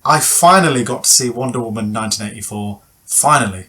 I finally got to see Wonder Woman 1984. Finally.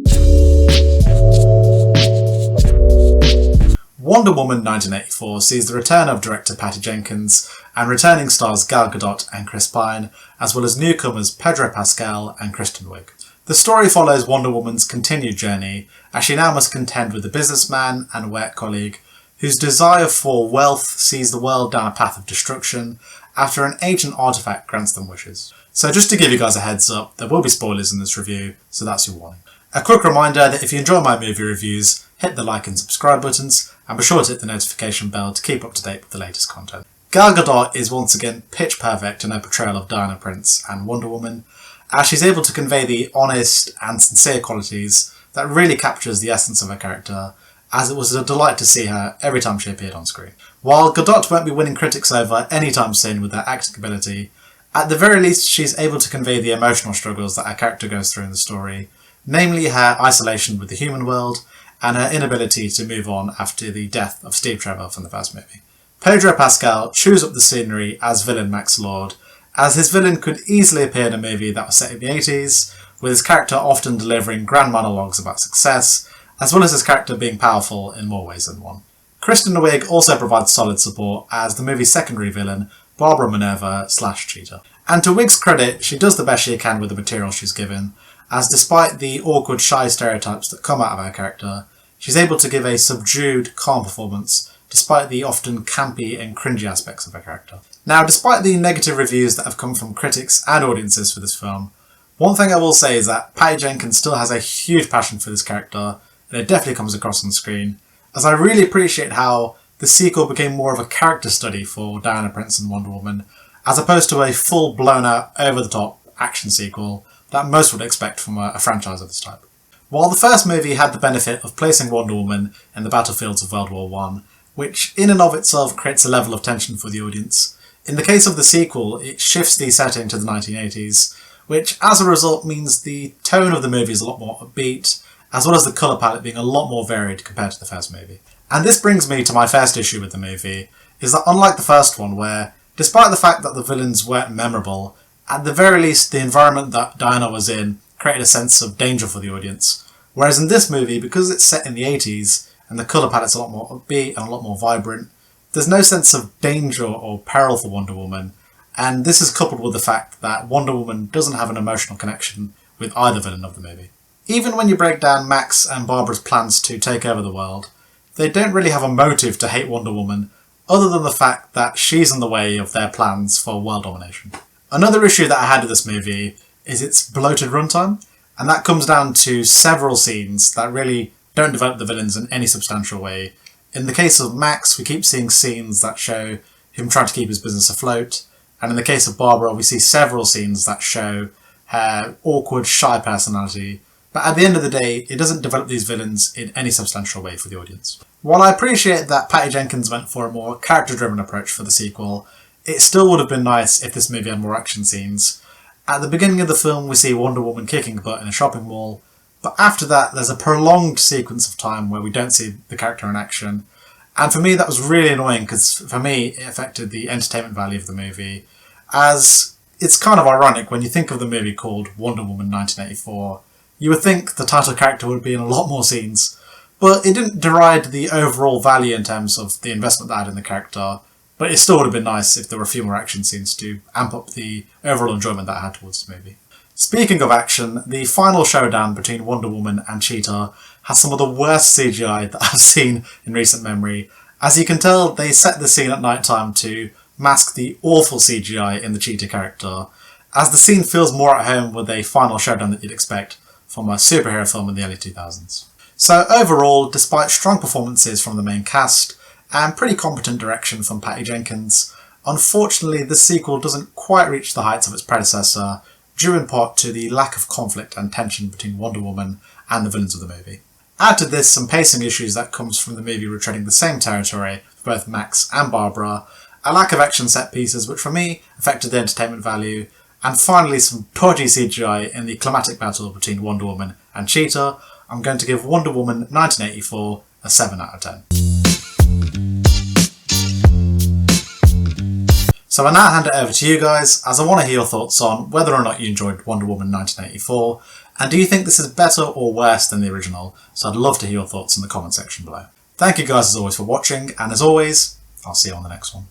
Wonder Woman 1984 sees the return of director Patty Jenkins and returning stars Gal Gadot and Kristen, as well as newcomers Pedro, Pascal and Kristen Wiig. The story follows Wonder Woman's continued journey as she now must contend with a businessman and work colleague whose desire for wealth sees the world down a path of destruction after an ancient artefact grants them wishes. So just to give you guys a heads up, there will be spoilers in this review, so that's your warning. A quick reminder that if you enjoy my movie reviews, hit the like and subscribe buttons, and be sure to hit the notification bell to keep up to date with the latest content. Gal Gadot is once again pitch perfect in her portrayal of Diana Prince and Wonder Woman, as she's able to convey the honest and sincere qualities that really captures the essence of her character, as it was a delight to see her every time she appeared on screen. While Gadot won't be winning critics over anytime soon with her acting ability, at the very least she's able to convey the emotional struggles that her character goes through in the story, namely her isolation with the human world and her inability to move on after the death of Steve Trevor from the first movie. Pedro Pascal chews up the scenery as villain Max Lord, as his villain could easily appear in a movie that was set in the 80s, with his character often delivering grand monologues about success, as well as his character being powerful in more ways than one. Kristen Wiig also provides solid support as the movie's secondary villain, Barbara Minerva/Cheetah. And to Wiig's credit, she does the best she can with the material she's given, as despite the awkward, shy stereotypes that come out of her character, she's able to give a subdued, calm performance, despite the often campy and cringy aspects of her character. Now, despite the negative reviews that have come from critics and audiences for this film, one thing I will say is that Patty Jenkins still has a huge passion for this character, and it definitely comes across on screen, as I really appreciate how the sequel became more of a character study for Diana Prince and Wonder Woman, as opposed to a full blown out, over the top action sequel that most would expect from a franchise of this type. While the first movie had the benefit of placing Wonder Woman in the battlefields of World War I, which in and of itself creates a level of tension for the audience, in the case of the sequel it shifts the setting to the 1980s, which as a result means the tone of the movie is a lot more upbeat, as well as the colour palette being a lot more varied compared to the first movie. And this brings me to my first issue with the movie, is that unlike the first one where, despite the fact that the villains weren't memorable, at the very least the environment that Diana was in created a sense of danger for the audience. Whereas in this movie, because it's set in the 80s and the colour palette's a lot more upbeat and a lot more vibrant, there's no sense of danger or peril for Wonder Woman, and this is coupled with the fact that Wonder Woman doesn't have an emotional connection with either villain of the movie. Even when you break down Max and Barbara's plans to take over the world, they don't really have a motive to hate Wonder Woman, other than the fact that she's in the way of their plans for world domination. Another issue that I had with this movie is its bloated runtime, and that comes down to several scenes that really don't develop the villains in any substantial way. In the case of Max, we keep seeing scenes that show him trying to keep his business afloat, and in the case of Barbara, we see several scenes that show her awkward, shy personality, but at the end of the day, it doesn't develop these villains in any substantial way for the audience. While I appreciate that Patty Jenkins went for a more character-driven approach for the sequel, it still would have been nice if this movie had more action scenes. At the beginning of the film, we see Wonder Woman kicking butt in a shopping mall, but after that, there's a prolonged sequence of time where we don't see the character in action. And for me, that was really annoying, because for me, it affected the entertainment value of the movie, as it's kind of ironic when you think of the movie called Wonder Woman 1984. You would think the title character would be in a lot more scenes, but it didn't deride the overall value in terms of the investment that I had in the character, but it still would have been nice if there were a few more action scenes to amp up the overall enjoyment that I had towards the movie. Speaking of action, the final showdown between Wonder Woman and Cheetah has some of the worst CGI that I've seen in recent memory. As you can tell, they set the scene at night time to mask the awful CGI in the Cheetah character, as the scene feels more at home with a final showdown that you'd expect from a superhero film in the early 2000s. So overall, despite strong performances from the main cast and pretty competent direction from Patty Jenkins, unfortunately the sequel doesn't quite reach the heights of its predecessor, due in part to the lack of conflict and tension between Wonder Woman and the villains of the movie. Add to this some pacing issues that comes from the movie retreading the same territory for both Max and Barbara, a lack of action set pieces which for me affected the entertainment value, and finally some dodgy CGI in the climatic battle between Wonder Woman and Cheetah. I'm going to give Wonder Woman 1984 a 7 out of 10. So I now hand it over to you guys, as I want to hear your thoughts on whether or not you enjoyed Wonder Woman 1984, and do you think this is better or worse than the original? So I'd love to hear your thoughts in the comment section below. Thank you guys as always for watching, and as always, I'll see you on the next one.